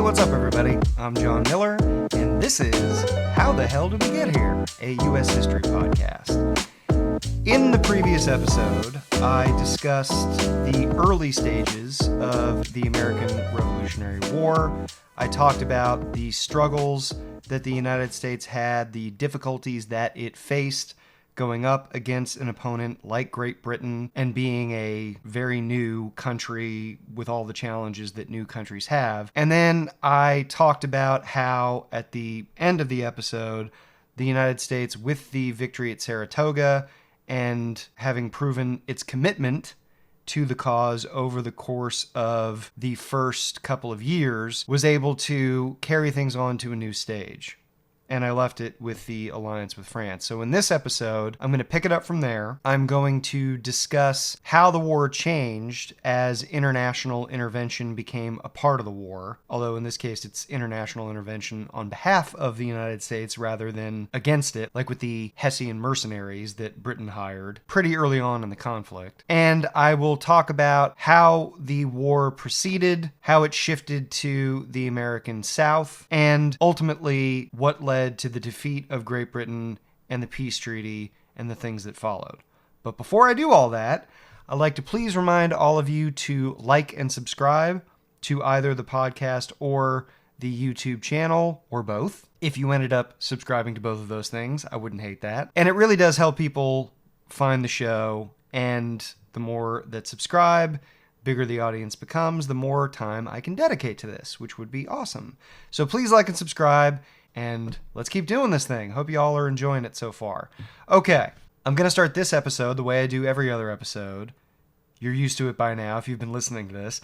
what's up everybody? I'm John Miller, and this is How the Hell Did We Get Here? A U.S. history podcast. In the previous episode, I discussed the early stages of the American Revolutionary War. I talked about the struggles that the United States had, the difficulties that it faced going up against an opponent like Great Britain and being a very new country with all the challenges that new countries have. And then I talked about how at the end of the episode, the United States, with the victory at Saratoga and having proven its commitment to the cause over the course of the first couple of years, was able to carry things on to a new stage. And I left it with the alliance with France. So in this episode, I'm going to pick it up from there. I'm going to discuss how the war changed as international intervention became a part of the war. Although in this case, it's international intervention on behalf of the United States rather than against it, like with the Hessian mercenaries that Britain hired pretty early on in the conflict. And I will talk about how the war proceeded, how it shifted to the American South, and ultimately what led to the defeat of Great Britain and the peace treaty and the things that followed. But before I do all that, I'd like to please remind all of you to like and subscribe to either the podcast or the YouTube channel, or both. If you ended up subscribing to both of those things, I wouldn't hate that. And it really does help people find the show, and the more that subscribe, bigger the audience becomes, the more time I can dedicate to this, which would be awesome. So please like and subscribe, and let's keep doing this thing. Hope you all are enjoying it so far. Okay, I'm going to start this episode the way I do every other episode. You're used to it by now if you've been listening to this.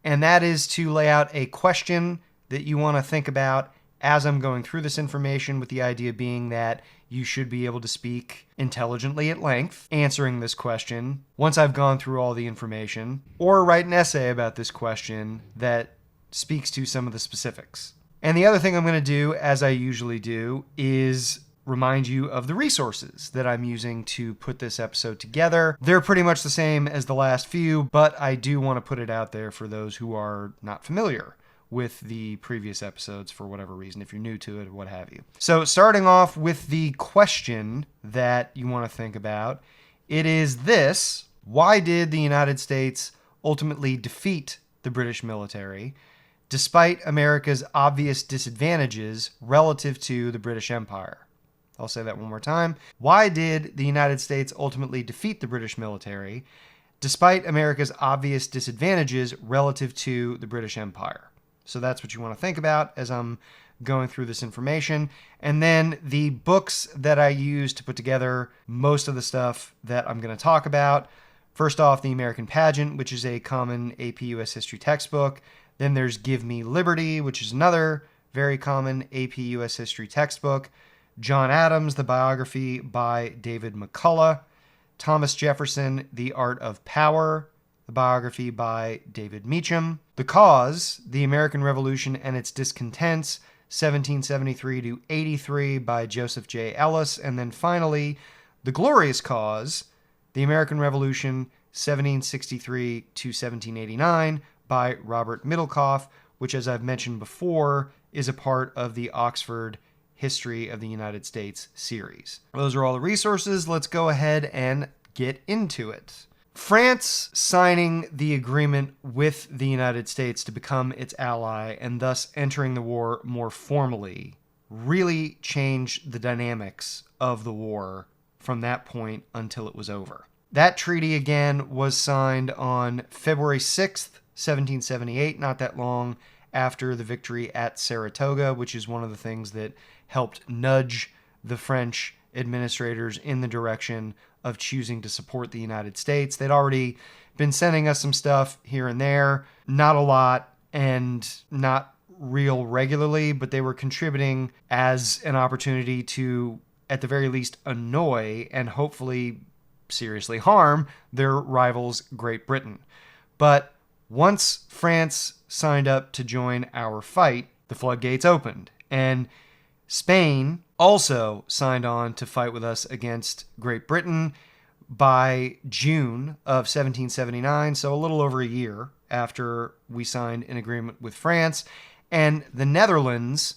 And that is to lay out a question that you want to think about as I'm going through this information, with the idea being that you should be able to speak intelligently at length, answering this question once I've gone through all the information, or write an essay about this question that speaks to some of the specifics. And the other thing I'm going to do, as I usually do, is remind you of the resources that I'm using to put this episode together. They're pretty much the same as the last few, but I do want to put it out there for those who are not familiar with the previous episodes for whatever reason, if you're new to it or what have you. So starting off with the question that you want to think about, it is this: why did the United States ultimately defeat the British military, despite America's obvious disadvantages relative to the British Empire? I'll say that one more time. Why did the United States ultimately defeat the British military, despite America's obvious disadvantages relative to the British Empire? So that's what you want to think about as I'm going through this information. And then the books that I use to put together most of the stuff that I'm going to talk about. First off, The American Pageant, which is a common AP US history textbook. Then there's Give Me Liberty, which is another very common AP US history textbook. John Adams, the biography by David McCullough. Thomas Jefferson, The Art of Power, the biography by David Meacham. The Cause, The American Revolution and Its Discontents, 1773 to 83 by Joseph J. Ellis. And then finally, The Glorious Cause, The American Revolution, 1763 to 1789 by Robert Middlecoff, which, as I've mentioned before, is a part of the Oxford History of the United States series. Those are all the resources. Let's go ahead and get into it. France signing the agreement with the United States to become its ally and thus entering the war more formally really changed the dynamics of the war from that point until it was over. That treaty, again, was signed on February 6th, 1778, not that long after the victory at Saratoga, which is one of the things that helped nudge the French administrators in the direction of choosing to support the United States. They'd already been sending us some stuff here and there, not a lot and not real regularly, but they were contributing as an opportunity to, at the very least, annoy and hopefully seriously harm their rivals, Great Britain. But once France signed up to join our fight, the floodgates opened, and Spain also signed on to fight with us against Great Britain by June of 1779, so a little over a year after we signed an agreement with France. And the Netherlands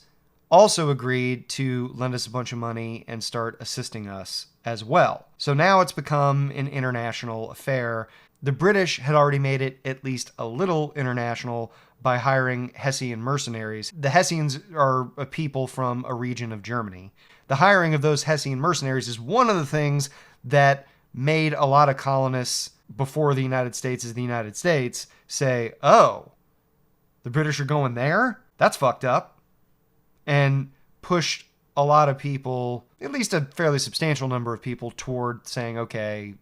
also agreed to lend us a bunch of money and start assisting us as well. So now it's become an international affair. The British had already made it at least a little international by hiring Hessian mercenaries. The Hessians are a people from a region of Germany. The hiring of those Hessian mercenaries is one of the things that made a lot of colonists before the United States is the United States say, oh, the British are going there? That's fucked up. And pushed a lot of people, at least a fairly substantial number of people, toward saying, okay,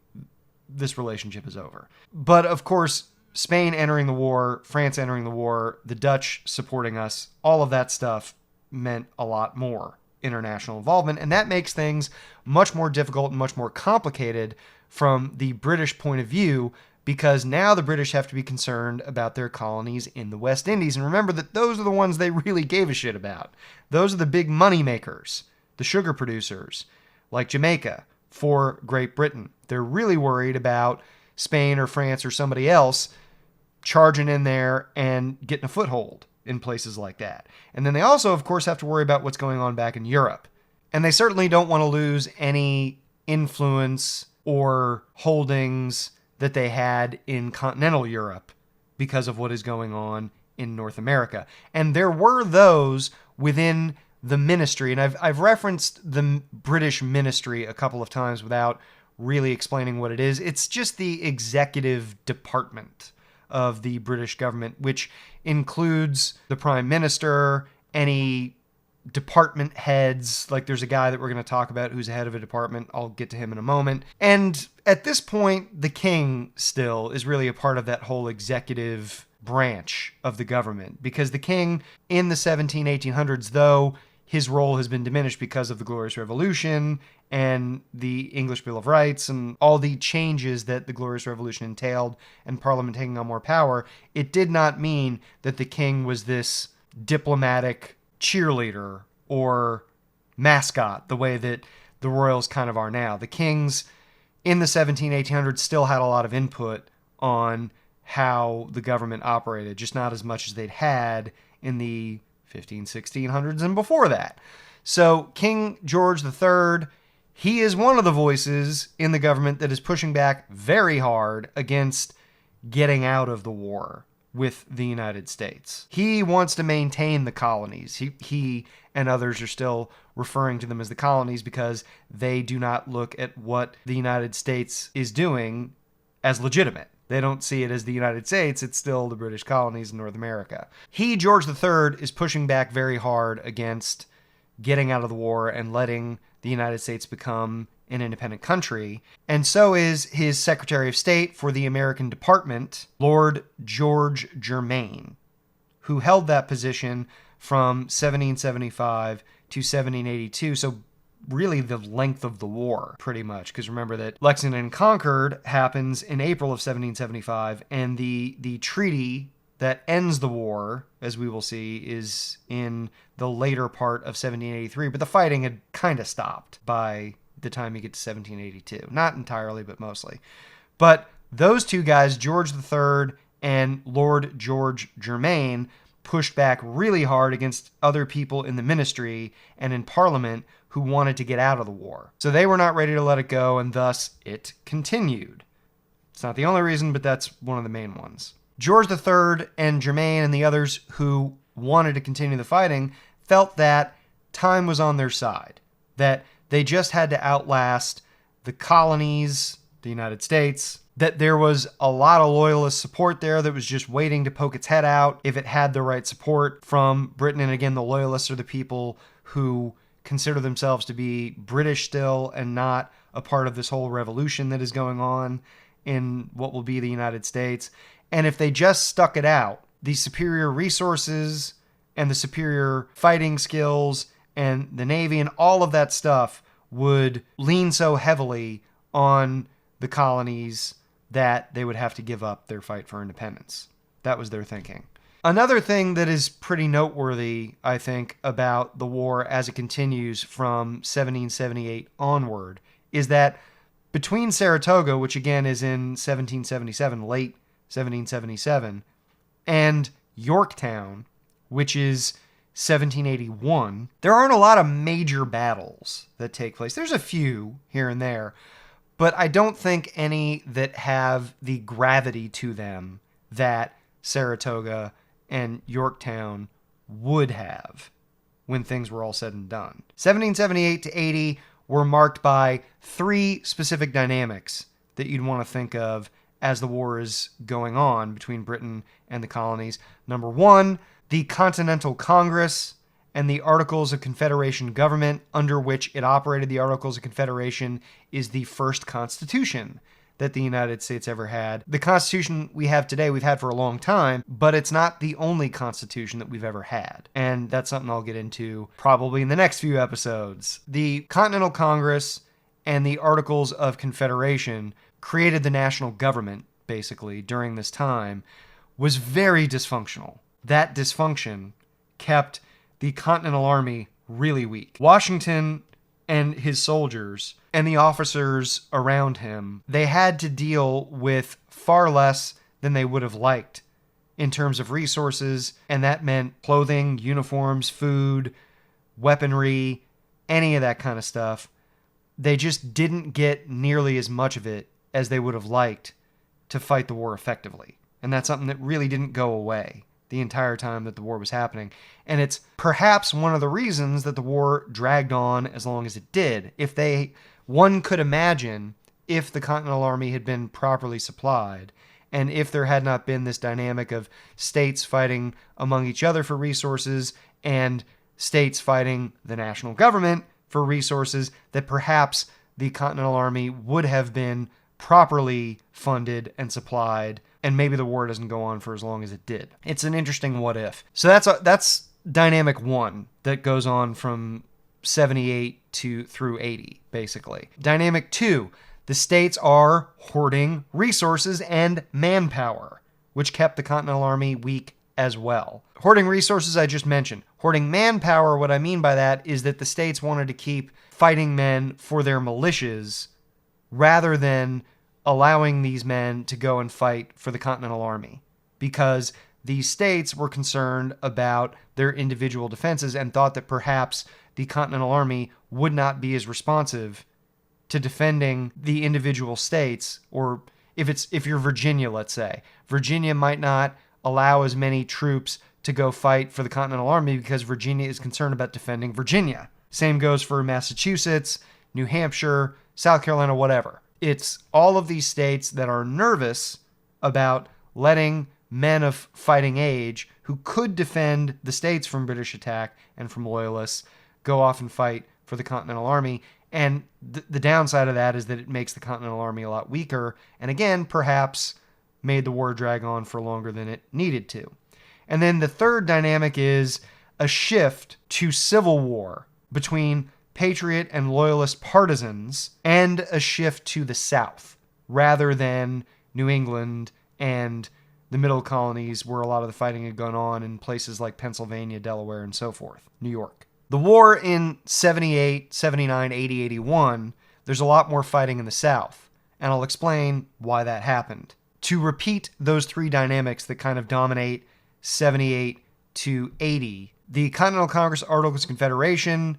this relationship is over. But of course, Spain entering the war, France entering the war, the Dutch supporting us, all of that stuff meant a lot more international involvement. And that makes things much more difficult and much more complicated from the British point of view, because now the British have to be concerned about their colonies in the West Indies. And remember that those are the ones they really gave a shit about. Those are the big money makers, the sugar producers, like Jamaica, for Great Britain. They're really worried about Spain or France or somebody else charging in there and getting a foothold in places like that. And then they also, of course, have to worry about what's going on back in Europe. And they certainly don't want to lose any influence or holdings that they had in continental Europe because of what is going on in North America. And there were those within the ministry, and I've referenced the British ministry a couple of times without really explaining what it is. It's just the executive department of the British government, which includes the Prime Minister, any department heads. Like there's a guy that we're going to talk about who's the head of a department. I'll get to him in a moment. And at this point, the king still is really a part of that whole executive branch of the government, because the king in the 1800s, though his role has been diminished because of the Glorious Revolution and the English Bill of Rights and all the changes that the Glorious Revolution entailed and Parliament taking on more power, it did not mean that the king was this diplomatic cheerleader or mascot the way that the royals kind of are now. The kings in the 1800s still had a lot of input on how the government operated, just not as much as they'd had in the 1600s and before that. So King George III, he is one of the voices in the government that is pushing back very hard against getting out of the war with the United States. He wants to maintain the colonies. He and others are still referring to them as the colonies because they do not look at what the United States is doing as legitimate. They don't see it as the United States. It's still the British colonies in North America. George III, is pushing back very hard against getting out of the war and letting the United States become an independent country. And so is his Secretary of State for the American Department, Lord George Germain, who held that position from 1775 to 1782. So really the length of the war, pretty much. Because remember that Lexington and Concord happens in April of 1775, and the treaty that ends the war, as we will see, is in the later part of 1783. But the fighting had kind of stopped by the time you get to 1782. Not entirely, but mostly. But those two guys, George III and Lord George Germain, pushed back really hard against other people in the ministry and in Parliament who wanted to get out of the war. So they were not ready to let it go, and thus it continued. It's not the only reason, but that's one of the main ones. George III and Germain and the others who wanted to continue the fighting felt that time was on their side, that they just had to outlast the colonies, the United States, that there was a lot of loyalist support there that was just waiting to poke its head out if it had the right support from Britain. And again, the loyalists are the people who consider themselves to be British still and not a part of this whole revolution that is going on in what will be the United States. And if they just stuck it out, the superior resources and the superior fighting skills and the Navy and all of that stuff would lean so heavily on the colonies that they would have to give up their fight for independence. That was their thinking. Another thing that is pretty noteworthy, I think, about the war as it continues from 1778 onward is that between Saratoga, which again is in 1777, late 1777, and Yorktown, which is 1781, there aren't a lot of major battles that take place. There's a few here and there, but I don't think any that have the gravity to them that Saratoga and Yorktown would have when things were all said and done. 1778 to 80 were marked by three specific dynamics that you'd want to think of as the war is going on between Britain and the colonies. Number one, the Continental Congress and the Articles of Confederation government under which it operated. The Articles of Confederation is the first constitution that the United States ever had. The Constitution we have today, we've had for a long time, but it's not the only Constitution that we've ever had. And that's something I'll get into probably in the next few episodes. The Continental Congress and the Articles of Confederation created the national government, basically, during this time, was very dysfunctional. That dysfunction kept the Continental Army really weak. Washington and his soldiers and the officers around him, they had to deal with far less than they would have liked in terms of resources, and that meant clothing, uniforms, food, weaponry, any of that kind of stuff. They just didn't get nearly as much of it as they would have liked to fight the war effectively. And that's something that really didn't go away the entire time that the war was happening. And it's perhaps one of the reasons that the war dragged on as long as it did. One could imagine if the Continental Army had been properly supplied, and if there had not been this dynamic of states fighting among each other for resources and states fighting the national government for resources, that perhaps the Continental Army would have been properly funded and supplied, and maybe the war doesn't go on for as long as it did. It's an interesting what if. So that's dynamic one that goes on from 78 through 80, basically. Dynamic two, the states are hoarding resources and manpower, which kept the Continental Army weak as well. Hoarding resources, I just mentioned. Hoarding manpower, what I mean by that is that the states wanted to keep fighting men for their militias rather than allowing these men to go and fight for the Continental Army, because these states were concerned about their individual defenses and thought that perhaps the Continental Army would not be as responsive to defending the individual states. Or if you're Virginia, let's say, Virginia might not allow as many troops to go fight for the Continental Army because Virginia is concerned about defending Virginia. Same goes for Massachusetts, New Hampshire, South Carolina, whatever. It's all of these states that are nervous about letting men of fighting age who could defend the states from British attack and from loyalists go off and fight for the Continental Army. And the downside of that is that it makes the Continental Army a lot weaker, and again, perhaps made the war drag on for longer than it needed to. And then the third dynamic is a shift to civil war between Patriot and Loyalist partisans, and a shift to the South rather than New England and the middle colonies where a lot of the fighting had gone on in places like Pennsylvania, Delaware, and so forth, New York. The war in 78, 79, 80, 81, there's a lot more fighting in the South, and I'll explain why that happened. To repeat those three dynamics that kind of dominate 78 to 80, the Continental Congress Articles of Confederation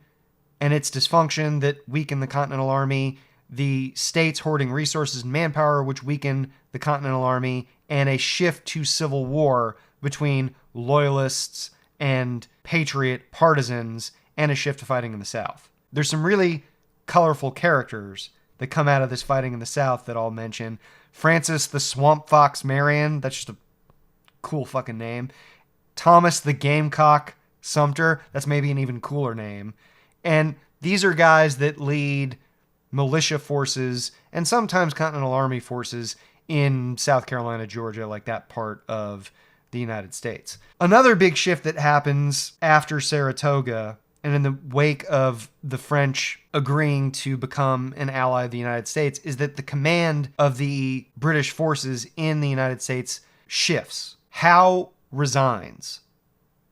and its dysfunction that weakened the Continental Army, the states hoarding resources and manpower, which weakened the Continental Army, and a shift to civil war between loyalists and patriot partisans, and a shift to fighting in the South. There's some really colorful characters that come out of this fighting in the South that I'll mention. Francis the Swamp Fox Marion, that's just a cool fucking name. Thomas the Gamecock Sumter, that's maybe an even cooler name. And these are guys that lead militia forces and sometimes Continental Army forces in South Carolina, Georgia, like that part of the United States. Another big shift that happens after Saratoga and in the wake of the French agreeing to become an ally of the United States is that the command of the British forces in the United States shifts. Howe resigns,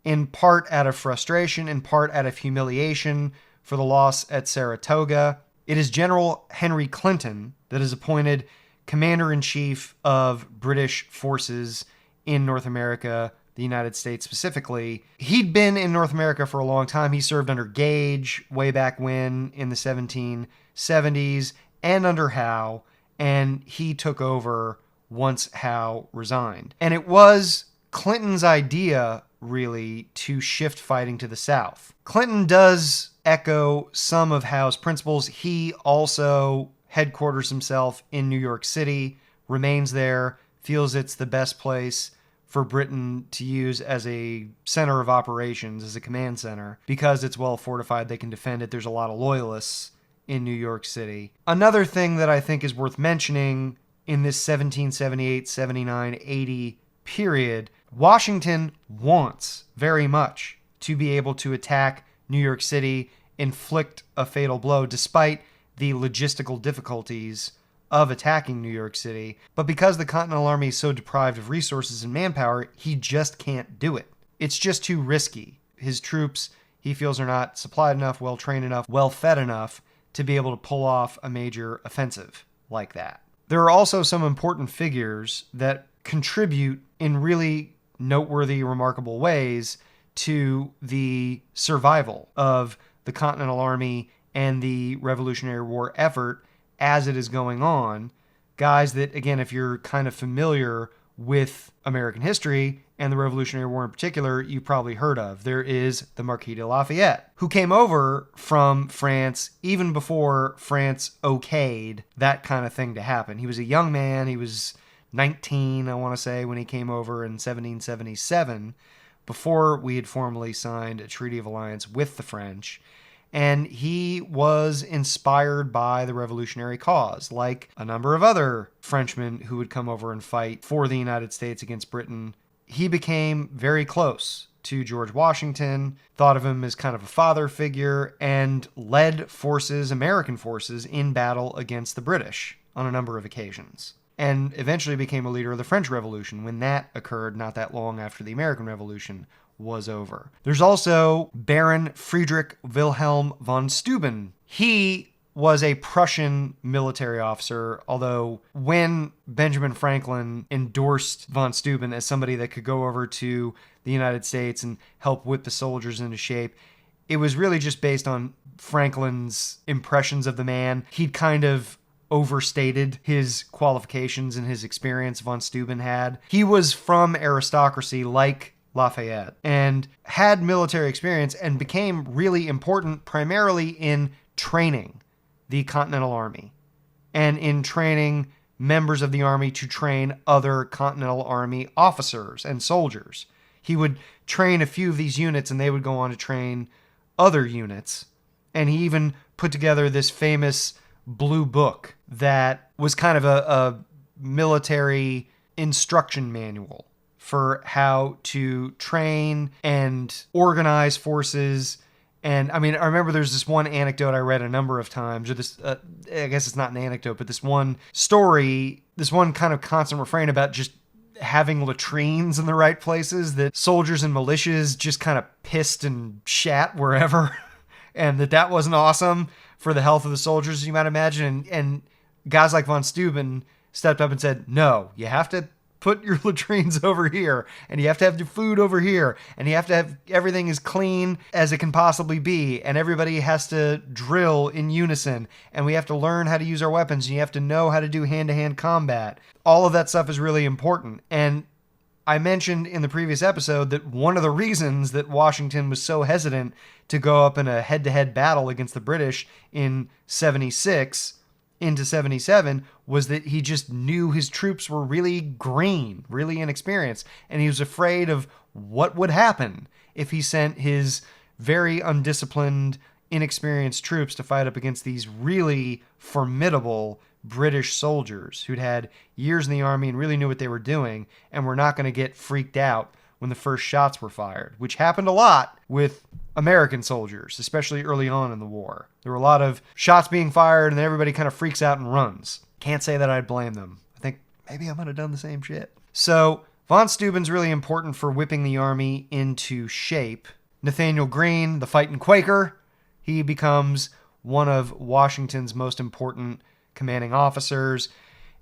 in part out of frustration, in part out of humiliation for the loss at Saratoga. It is General Henry Clinton that is appointed Commander-in-Chief of British forces in North America, the United States specifically. He'd been in North America for a long time. He served under Gage way back when in the 1770s and under Howe, and he took over once Howe resigned. And it was Clinton's idea, really, to shift fighting to the South. Clinton does echo some of Howe's principles. He also headquarters himself in New York City, remains there, feels it's the best place for Britain to use as a center of operations, as a command center. Because it's well fortified, they can defend it. There's a lot of loyalists in New York City. Another thing that I think is worth mentioning in this 1778, 79, 80 period, Washington wants very much to be able to attack New York City, inflict a fatal blow, despite the logistical difficulties of attacking New York City. But because the Continental Army is so deprived of resources and manpower, he just can't do it. It's just too risky. His troops, he feels, are not supplied enough, well-trained enough, well-fed enough to be able to pull off a major offensive like that. There are also some important figures that contribute in really noteworthy, remarkable ways to the survival of the Continental Army and the Revolutionary War effort as it is going on. Guys that, again, if you're kind of familiar with American history and the Revolutionary War in particular, you probably heard of. There is the Marquis de Lafayette, who came over from France even before France okayed that kind of thing to happen. He was a young man. He was 19, I want to say, when he came over in 1777, before we had formally signed a treaty of alliance with the French. And he was inspired by the revolutionary cause, like a number of other Frenchmen who would come over and fight for the United States against Britain. He became very close to George Washington, thought of him as kind of a father figure, and led forces, American forces, in battle against the British on a number of occasions. And eventually became a leader of the French Revolution when that occurred not that long after the American Revolution was over. There's also Baron Friedrich Wilhelm von Steuben. He was a Prussian military officer, although when Benjamin Franklin endorsed von Steuben as somebody that could go over to the United States and help whip the soldiers into shape, it was really just based on Franklin's impressions of the man. He'd kind of overstated his qualifications and his experience von Steuben had. He was from aristocracy like Lafayette and had military experience and became really important primarily in training the Continental Army and in training members of the army to train other Continental Army officers and soldiers. He would train a few of these units and they would go on to train other units. And he even put together this famous blue book that was kind of a military instruction manual for how to train and organize forces. And I mean, I remember there's this one anecdote I read a number of times, or this, I guess it's not an anecdote, but this one story, this one kind of constant refrain about just having latrines in the right places, that soldiers and militias just kind of pissed and shat wherever, and that wasn't awesome for the health of the soldiers, as you might imagine. And guys like von Steuben stepped up and said, no, you have to put your latrines over here, and you have to have your food over here, and you have to have everything as clean as it can possibly be, and everybody has to drill in unison, and we have to learn how to use our weapons, and you have to know how to do hand-to-hand combat. All of that stuff is really important. And I mentioned in the previous episode that one of the reasons that Washington was so hesitant to go up in a head-to-head battle against the British in 76 into 77 was that he just knew his troops were really green, really inexperienced, and he was afraid of what would happen if he sent his very undisciplined, inexperienced troops to fight up against these really formidable British soldiers who'd had years in the army and really knew what they were doing and were not going to get freaked out when the first shots were fired, which happened a lot with American soldiers, especially early on in the war. There were a lot of shots being fired and then everybody kind of freaks out and runs. Can't say that I'd blame them. I think maybe I might have done the same shit. So von Steuben's really important for whipping the army into shape. Nathaniel Greene, the fighting Quaker, he becomes one of Washington's most important commanding officers.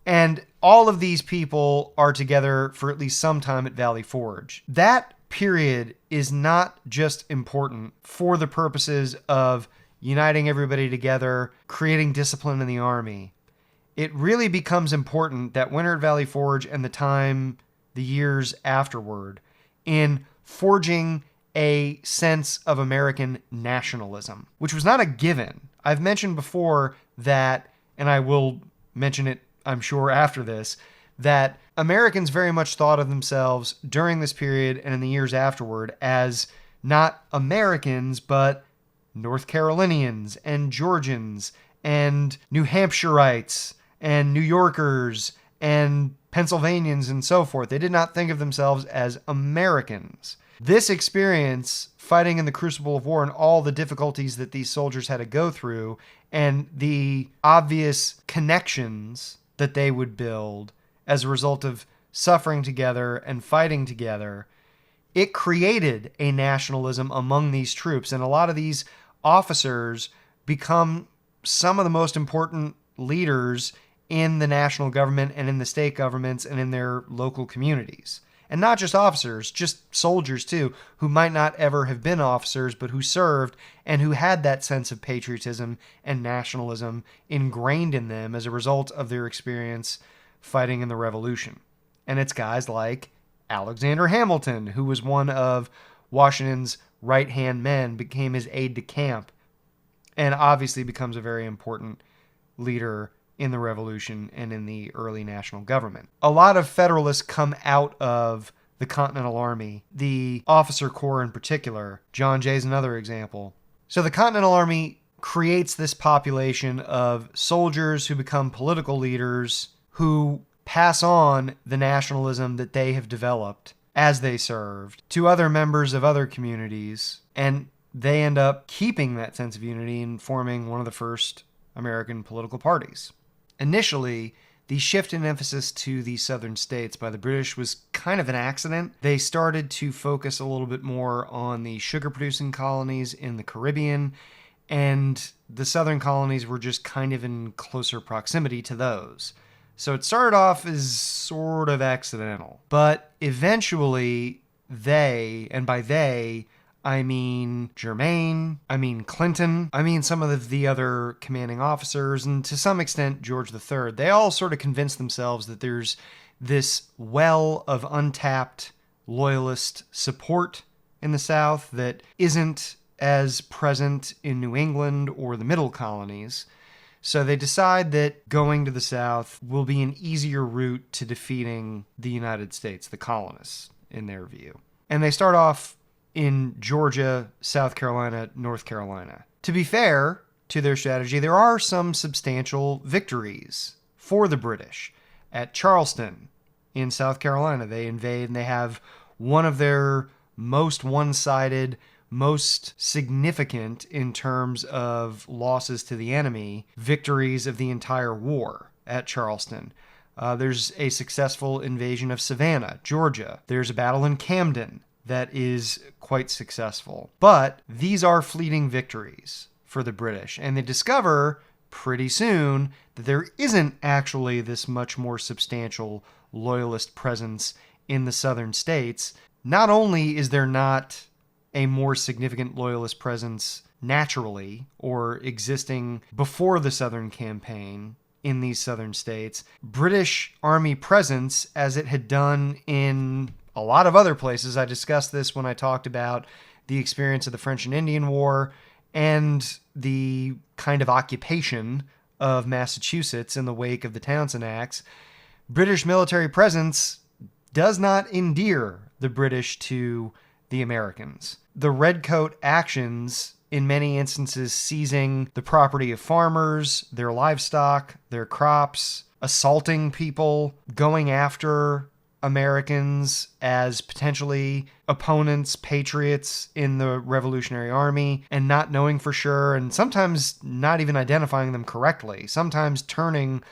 And all of these people are together for at least some time at Valley Forge. That period is not just important for the purposes of uniting everybody together, creating discipline in the army. It really becomes important that Winter at Valley Forge and the years afterward, in forging a sense of American nationalism, which was not a given. I've mentioned before that, and I will mention it, I'm sure, after this, that Americans very much thought of themselves during this period and in the years afterward as not Americans, but North Carolinians and Georgians and New Hampshireites and New Yorkers and Pennsylvanians and so forth. They did not think of themselves as Americans. This experience, fighting in the crucible of war and all the difficulties that these soldiers had to go through, and the obvious connections that they would build as a result of suffering together and fighting together, it created a nationalism among these troops. And a lot of these officers become some of the most important leaders in the national government and in the state governments and in their local communities. And not just officers, just soldiers too, who might not ever have been officers, but who served and who had that sense of patriotism and nationalism ingrained in them as a result of their experience fighting in the Revolution. And it's guys like Alexander Hamilton, who was one of Washington's right-hand men, became his aide-de-camp, and obviously becomes a very important leader in the Revolution and in the early national government. A lot of Federalists come out of the Continental Army, the officer corps in particular. John Jay is another example. So the Continental Army creates this population of soldiers who become political leaders who pass on the nationalism that they have developed as they served to other members of other communities, and they end up keeping that sense of unity and forming one of the first American political parties. Initially, the shift in emphasis to the southern states by the British was kind of an accident. They started to focus a little bit more on the sugar-producing colonies in the Caribbean, and the southern colonies were just kind of in closer proximity to those. So it started off as sort of accidental. But eventually, they, and by they, I mean Germain, I mean Clinton, I mean some of the other commanding officers, and to some extent George III, they all sort of convinced themselves that there's this well of untapped loyalist support in the South that isn't as present in New England or the middle colonies. So they decide that going to the South will be an easier route to defeating the United States, the colonists, in their view. And they start off in Georgia, South Carolina, North Carolina. To be fair to their strategy, there are some substantial victories for the British. At Charleston in South Carolina, they invade and they have one of their most one-sided, most significant in terms of losses to the enemy, victories of the entire war at Charleston. There's a successful invasion of Savannah, Georgia. There's a battle in Camden that is quite successful. But these are fleeting victories for the British, and they discover pretty soon that there isn't actually this much more substantial loyalist presence in the southern states. Not only is there not a more significant loyalist presence naturally or existing before the Southern campaign in these southern states, British Army presence, as it had done in a lot of other places. I discussed this when I talked about the experience of the French and Indian War and the kind of occupation of Massachusetts in the wake of the Townshend Acts. British military presence does not endear the British to the Americans. The Redcoat actions, in many instances, seizing the property of farmers, their livestock, their crops, assaulting people, going after Americans as potentially opponents, patriots in the Revolutionary Army, and not knowing for sure, and sometimes not even identifying them correctly, sometimes turning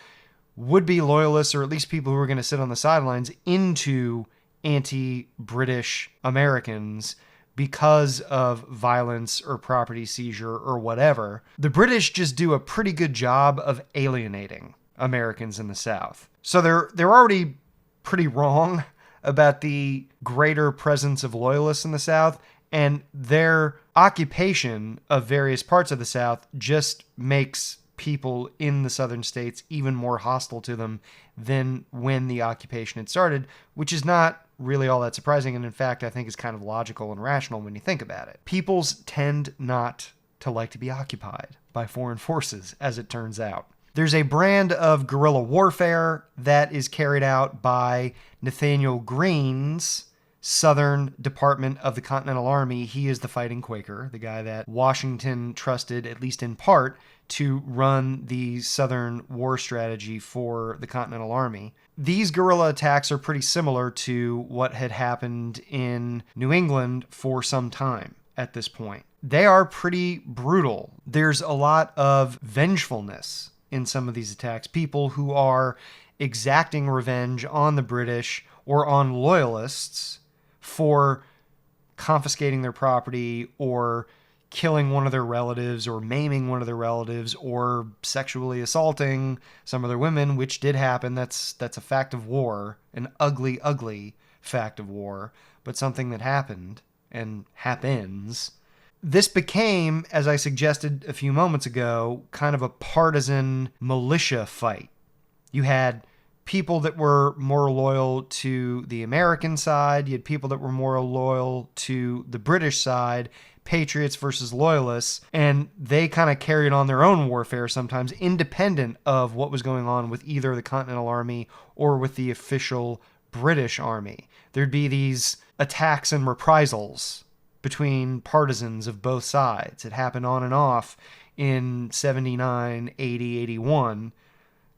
would-be loyalists, or at least people who were going to sit on the sidelines, into anti-British Americans because of violence or property seizure or whatever. The British just do a pretty good job of alienating Americans in the South. So they're already pretty wrong about the greater presence of loyalists in the South, and their occupation of various parts of the South just makes people in the southern states even more hostile to them than when the occupation had started, which is not really all that surprising, and in fact, I think is kind of logical and rational when you think about it. Peoples tend not to like to be occupied by foreign forces, as it turns out. There's a brand of guerrilla warfare that is carried out by Nathaniel Greene's Southern Department of the Continental Army. He is the fighting Quaker, the guy that Washington trusted, at least in part, to run the Southern war strategy for the Continental Army. These guerrilla attacks are pretty similar to what had happened in New England for some time at this point. They are pretty brutal. There's a lot of vengefulness in some of these attacks. People who are exacting revenge on the British or on loyalists for confiscating their property or killing one of their relatives or maiming one of their relatives or sexually assaulting some of their women, which did happen. That's a fact of war, an ugly, ugly fact of war, but something that happened and happens. This became, as I suggested a few moments ago, kind of a partisan militia fight. You had people that were more loyal to the American side. You had people that were more loyal to the British side, patriots versus loyalists, and they kind of carried on their own warfare sometimes independent of what was going on with either the Continental Army or with the official British Army. There'd be these attacks and reprisals between partisans of both sides. It happened on and off in 79, 80, 81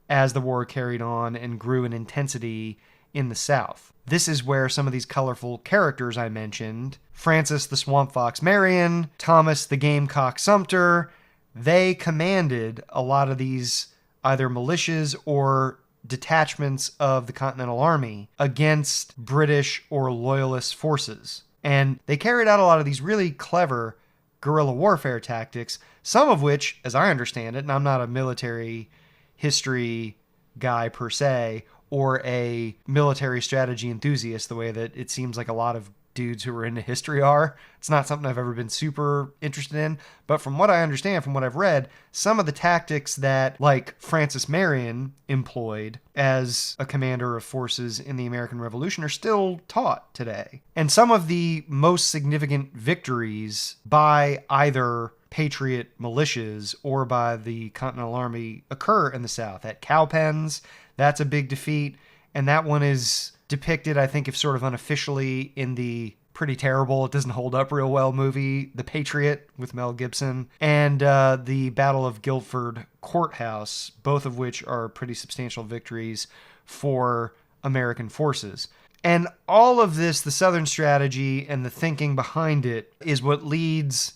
as the war carried on and grew in intensity in the South. This is where some of these colorful characters I mentioned, Francis the Swamp Fox Marion, Thomas the Gamecock Sumter, they commanded a lot of these either militias or detachments of the Continental Army against British or loyalist forces. And they carried out a lot of these really clever guerrilla warfare tactics, some of which, as I understand it, and I'm not a military history guy per se, or a military strategy enthusiast the way that it seems like a lot of dudes who are into history are. It's not something I've ever been super interested in, but from what I understand, from what I've read, some of the tactics that, like, Francis Marion employed as a commander of forces in the American Revolution are still taught today. And some of the most significant victories by either patriot militias or by the Continental Army occur in the South. At Cowpens, that's a big defeat, and that one is depicted, I think, if sort of unofficially, in the pretty terrible, it doesn't hold up real well movie, The Patriot with Mel Gibson, and the Battle of Guilford Courthouse, both of which are pretty substantial victories for American forces. And all of this, the Southern strategy and the thinking behind it, is what leads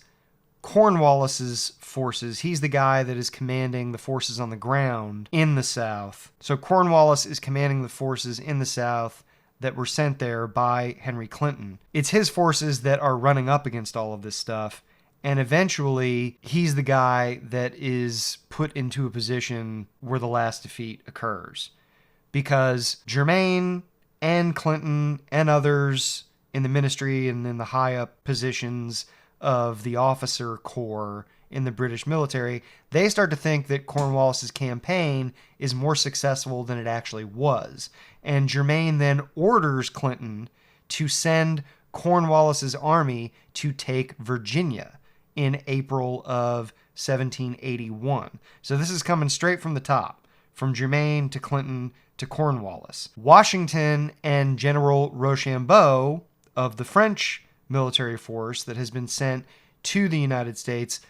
Cornwallis's forces. He's the guy that is commanding the forces on the ground in the South. So Cornwallis is commanding the forces in the South that were sent there by Henry Clinton. It's his forces that are running up against all of this stuff, and eventually he's the guy that is put into a position where the last defeat occurs. Because Germain and Clinton and others in the ministry and in the high up positions of the officer corps in the British military, they start to think that Cornwallis's campaign is more successful than it actually was. And Germain then orders Clinton to send Cornwallis's army to take Virginia in April of 1781. So this is coming straight from the top, from Germain to Clinton to Cornwallis. Washington and General Rochambeau of the French military force that has been sent to the United States,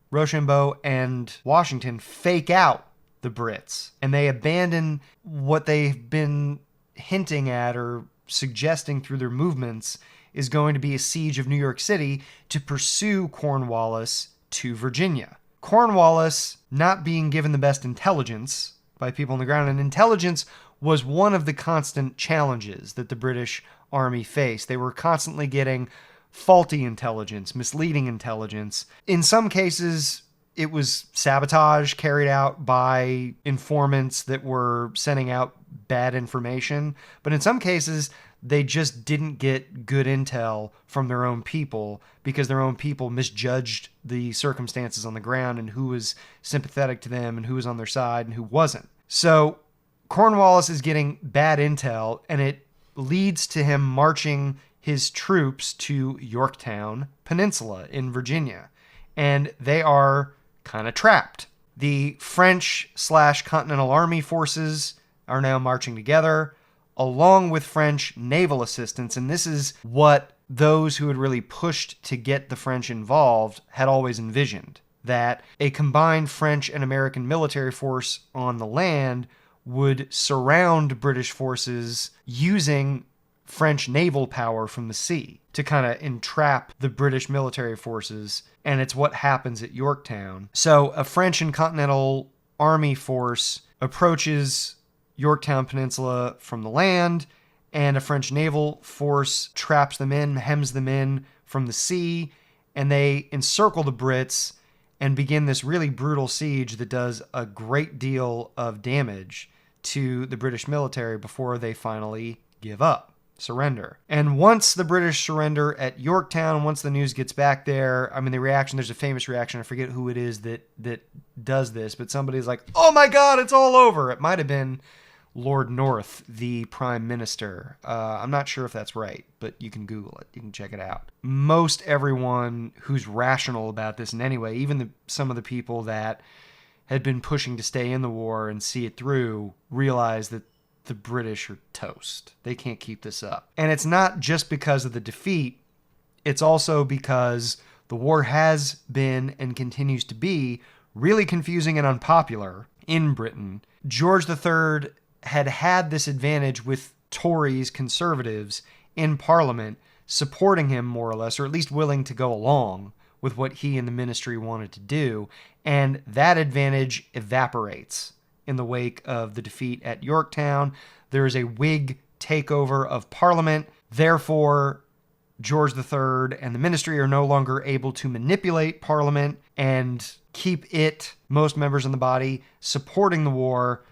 Rochambeau and Washington, fake out the Brits, and they abandon what they've been hinting at or suggesting through their movements is going to be a siege of New York City to pursue Cornwallis to Virginia. Cornwallis not being given the best intelligence by people on the ground, and intelligence was one of the constant challenges that the British Army faced. They were constantly getting faulty intelligence, misleading intelligence. In some cases, it was sabotage carried out by informants that were sending out bad information, but in some cases, they just didn't get good intel from their own people because their own people misjudged the circumstances on the ground and who was sympathetic to them and who was on their side and who wasn't. So Cornwallis is getting bad intel, and it leads to him marching his troops to Yorktown Peninsula in Virginia, and they are kind of trapped. The French/Continental Army forces are now marching together, along with French naval assistance, and this is what those who had really pushed to get the French involved had always envisioned, that a combined French and American military force on the land would surround British forces using French naval power from the sea to kind of entrap the British military forces, and it's what happens at Yorktown. So a French and Continental Army force approaches Yorktown Peninsula from the land, and a French naval force traps them in, hems them in from the sea, and they encircle the Brits and begin this really brutal siege that does a great deal of damage to the British military before they finally give up, surrender. And once the British surrender at Yorktown, once the news gets back there, I mean, the reaction, there's a famous reaction, I forget who it is that does this, but somebody's like, oh my God, it's all over. It might have been Lord North, the Prime Minister. I'm not sure if that's right, but you can Google it. You can check it out. Most everyone who's rational about this in any way, even some of the people that had been pushing to stay in the war and see it through, realize that the British are toast. They can't keep this up. And it's not just because of the defeat. It's also because the war has been and continues to be really confusing and unpopular in Britain. George III had this advantage with Tories, conservatives, in Parliament supporting him more or less, or at least willing to go along with what he and the ministry wanted to do. And that advantage evaporates in the wake of the defeat at Yorktown. There is a Whig takeover of Parliament. Therefore, George III and the ministry are no longer able to manipulate Parliament and keep most members in the body, supporting the war.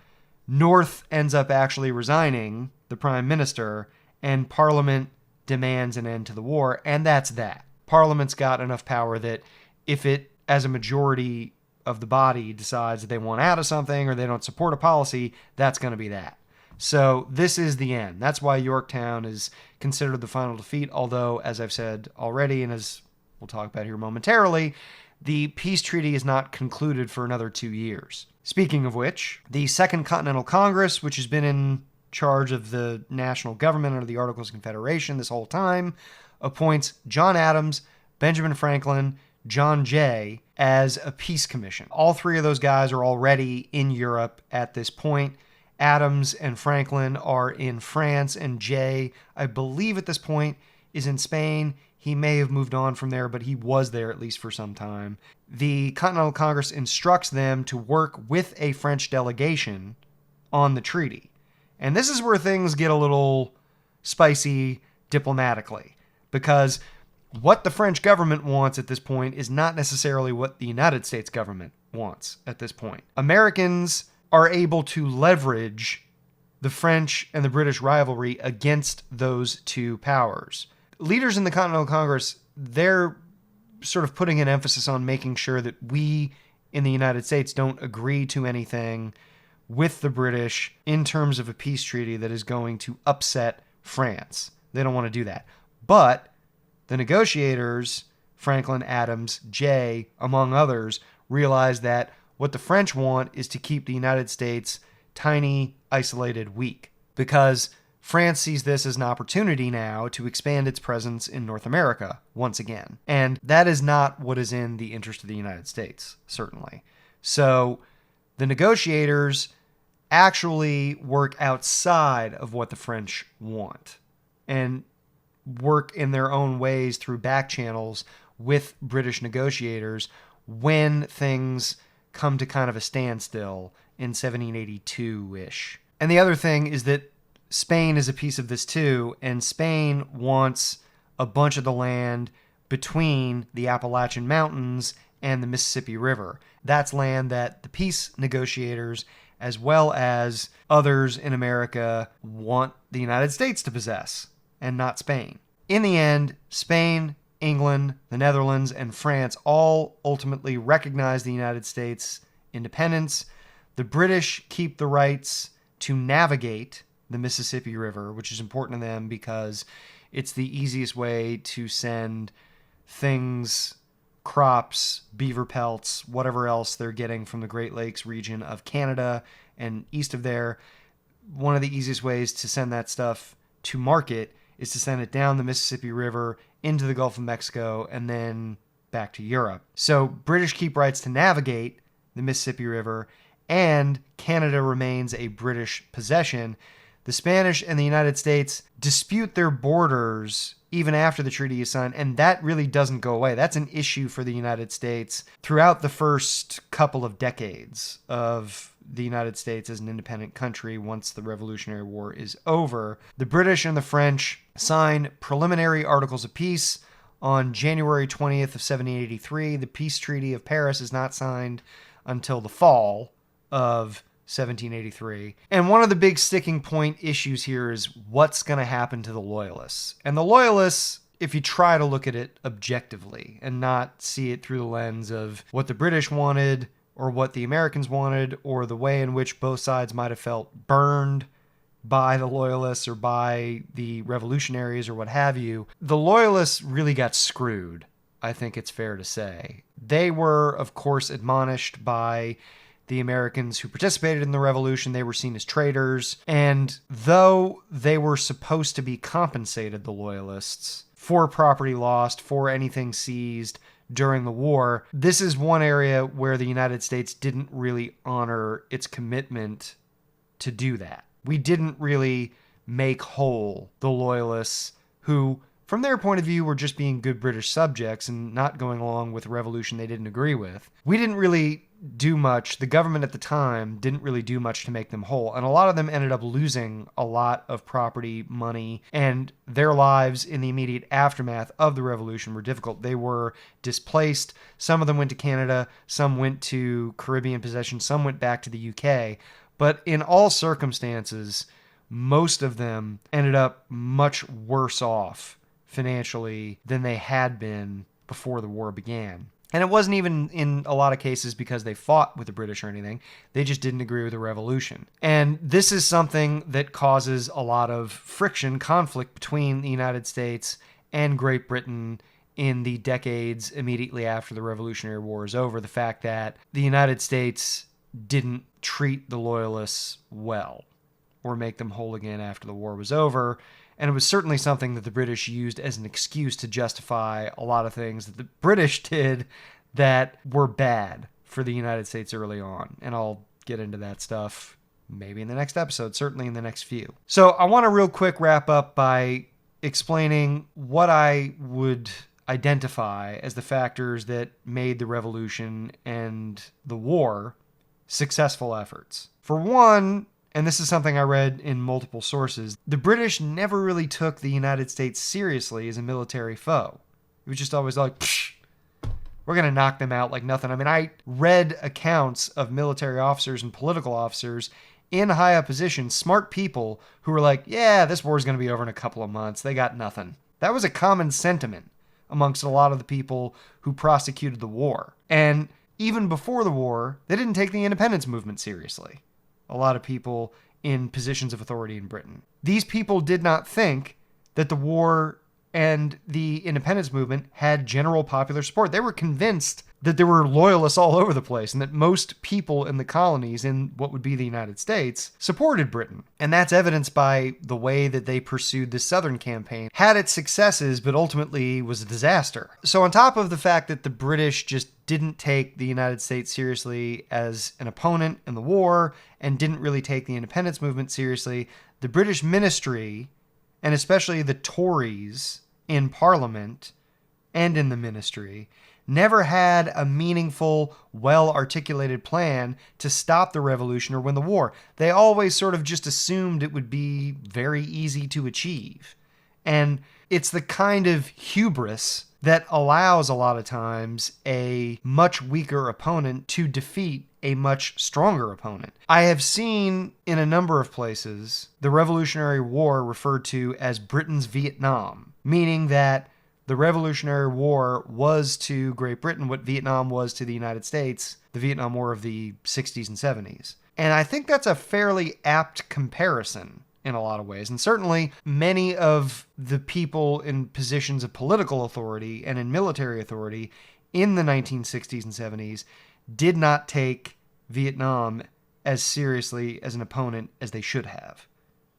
North ends up actually resigning, the Prime Minister, and Parliament demands an end to the war, and that's that. Parliament's got enough power that if it, as a majority of the body, decides that they want out of something or they don't support a policy, that's going to be that. So this is the end. That's why Yorktown is considered the final defeat, although, as I've said already, and as we'll talk about here momentarily, the peace treaty is not concluded for another 2 years. Speaking of which, the Second Continental Congress, which has been in charge of the national government under the Articles of Confederation this whole time, appoints John Adams, Benjamin Franklin, John Jay as a peace commission. All three of those guys are already in Europe at this point. Adams and Franklin are in France, and Jay, I believe at this point, is in Spain. He may have moved on from there, but he was there at least for some time. The Continental Congress instructs them to work with a French delegation on the treaty. And this is where things get a little spicy diplomatically, because what the French government wants at this point is not necessarily what the United States government wants at this point. Americans are able to leverage the French and the British rivalry against those two powers. Leaders in the Continental Congress, they're sort of putting an emphasis on making sure that we in the United States don't agree to anything with the British in terms of a peace treaty that is going to upset France. They don't want to do that. But the negotiators, Franklin, Adams, Jay, among others, realize that what the French want is to keep the United States tiny, isolated, weak, because France sees this as an opportunity now to expand its presence in North America once again. And that is not what is in the interest of the United States, certainly. So the negotiators actually work outside of what the French want and work in their own ways through back channels with British negotiators when things come to kind of a standstill in 1782-ish. And the other thing is that Spain is a piece of this too, and Spain wants a bunch of the land between the Appalachian Mountains and the Mississippi River. That's land that the peace negotiators as well as others in America want the United States to possess, and not Spain. In the end, Spain, England, the Netherlands, and France all ultimately recognize the United States' independence. The British keep the rights to navigate the Mississippi River, which is important to them because it's the easiest way to send things, crops, beaver pelts, whatever else they're getting from the Great Lakes region of Canada and east of there. One of the easiest ways to send that stuff to market is to send it down the Mississippi River into the Gulf of Mexico and then back to Europe. So British keep rights to navigate the Mississippi River, and Canada remains a British possession. The Spanish and the United States dispute their borders even after the treaty is signed, and that really doesn't go away. That's an issue for the United States throughout the first couple of decades of the United States as an independent country once the Revolutionary War is over. The British and the French sign preliminary articles of peace on January 20th of 1783. The peace treaty of Paris is not signed until the fall of 1783. And one of the big sticking point issues here is what's going to happen to the Loyalists. And the Loyalists, if you try to look at it objectively and not see it through the lens of what the British wanted or what the Americans wanted or the way in which both sides might have felt burned by the Loyalists or by the revolutionaries or what have you, the Loyalists really got screwed, I think it's fair to say. They were, of course, admonished by the Americans who participated in the revolution. They were seen as traitors. And though they were supposed to be compensated, the Loyalists, for property lost, for anything seized during the war, this is one area where the United States didn't really honor its commitment to do that. We didn't really make whole the Loyalists who, from their point of view, were just being good British subjects and not going along with a revolution they didn't agree with. We didn't really do much. The government at the time didn't really do much to make them whole. And a lot of them ended up losing a lot of property, money, and their lives in the immediate aftermath of the revolution were difficult. They were displaced. Some of them went to Canada. Some went to Caribbean possessions. Some went back to the UK. But in all circumstances, most of them ended up much worse off financially than they had been before the war began. And it wasn't even in a lot of cases because they fought with the British or anything. They just didn't agree with the revolution. And this is something that causes a lot of friction, conflict between the United States and Great Britain in the decades immediately after the Revolutionary War is over. The fact that the United States didn't treat the Loyalists well or make them whole again after the war was over. And it was certainly something that the British used as an excuse to justify a lot of things that the British did that were bad for the United States early on. And I'll get into that stuff maybe in the next episode, certainly in the next few. So I want to real quick wrap up by explaining what I would identify as the factors that made the revolution and the war successful efforts. For one, and this is something I read in multiple sources, the British never really took the United States seriously as a military foe. It was just always like, psh, we're going to knock them out like nothing. I mean, I read accounts of military officers and political officers in high up positions, smart people who were like, yeah, this war is going to be over in a couple of months. They got nothing. That was a common sentiment amongst a lot of the people who prosecuted the war. And even before the war, they didn't take the independence movement seriously. A lot of people in positions of authority in Britain. These people did not think that the war and the independence movement had general popular support. They were convinced that there were loyalists all over the place and that most people in the colonies in what would be the United States supported Britain. And that's evidenced by the way that they pursued the Southern campaign. Had its successes, but ultimately was a disaster. So on top of the fact that the British just didn't take the United States seriously as an opponent in the war and didn't really take the independence movement seriously, the British ministry, and especially the Tories in Parliament and in the ministry, never had a meaningful, well-articulated plan to stop the revolution or win the war. They always sort of just assumed it would be very easy to achieve. And it's the kind of hubris that allows a lot of times a much weaker opponent to defeat a much stronger opponent. I have seen in a number of places the Revolutionary War referred to as Britain's Vietnam, meaning that the Revolutionary War was to Great Britain what Vietnam was to the United States, the Vietnam War of the 60s and 70s. And I think that's a fairly apt comparison in a lot of ways. And certainly many of the people in positions of political authority and in military authority in the 1960s and 70s did not take Vietnam as seriously as an opponent as they should have.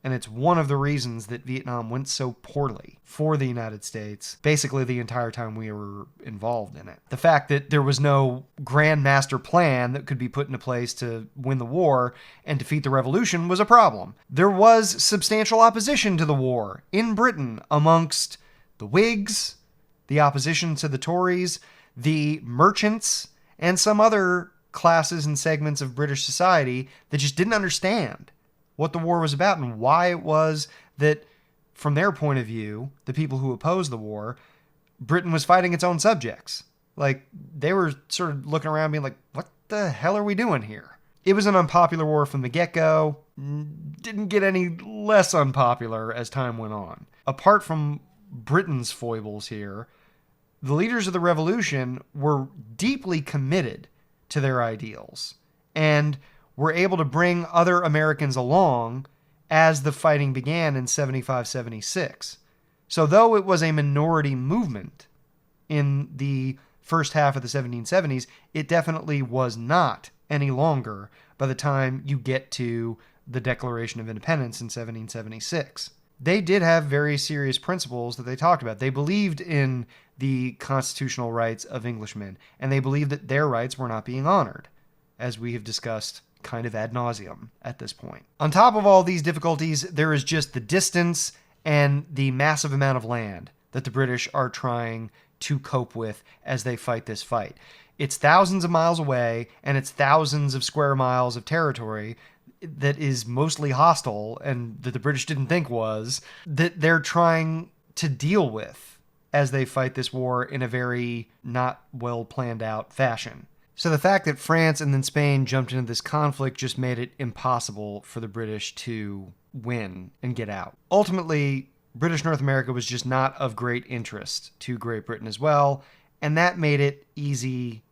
And it's one of the reasons that Vietnam went so poorly for the United States, basically the entire time we were involved in it. The fact that there was no grand master plan that could be put into place to win the war and defeat the revolution was a problem. There was substantial opposition to the war in Britain amongst the Whigs, the opposition to the Tories, the merchants, and some other classes and segments of British society that just didn't understand what the war was about and why it was that, from their point of view, the people who opposed the war, Britain was fighting its own subjects. Like, they were sort of looking around being like, what the hell are we doing here? It was an unpopular war from the get-go. Didn't get any less unpopular as time went on. Apart from Britain's foibles here, the leaders of the revolution were deeply committed to their ideals and were able to bring other Americans along as the fighting began in 75-76. So though it was a minority movement in the first half of the 1770s, it definitely was not any longer by the time you get to the Declaration of Independence in 1776. They did have very serious principles that they talked about. They believed in the constitutional rights of Englishmen, and they believed that their rights were not being honored, as we have discussed kind of ad nauseum at this point. On top of all these difficulties, there is just the distance and the massive amount of land that the British are trying to cope with as they fight this fight. It's thousands of miles away, and it's thousands of square miles of territory that is mostly hostile and that the British didn't think was, that they're trying to deal with as they fight this war in a very not well planned out fashion. So the fact that France and then Spain jumped into this conflict just made it impossible for the British to win and get out. Ultimately, British North America was just not of great interest to Great Britain as well, and that made it easy,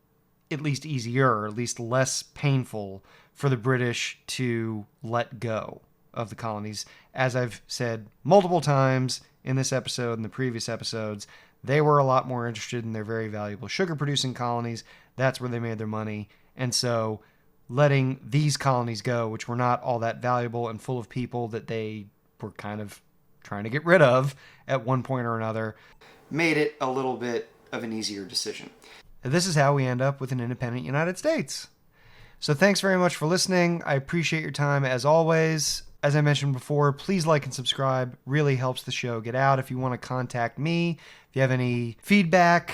at least easier, at least less painful for the British to let go of the colonies. As I've said multiple times in this episode and the previous episodes, they were a lot more interested in their very valuable sugar-producing colonies. That's where they made their money. And so letting these colonies go, which were not all that valuable and full of people that they were kind of trying to get rid of at one point or another, made it a little bit of an easier decision. This is how we end up with an independent United States. So thanks very much for listening. I appreciate your time as always. As I mentioned before, please like and subscribe. Really helps the show get out. If you want to contact me, if you have any feedback,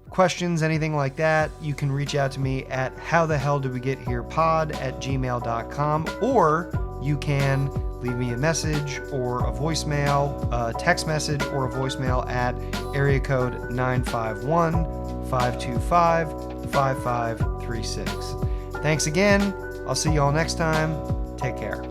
questions, anything like that, you can reach out to me at howthehelldiwegetherepod@gmail.com, or you can leave me a message or a voicemail, a text message or a voicemail at area code 951-525-5536. Thanks again. I'll see you all next time. Take care.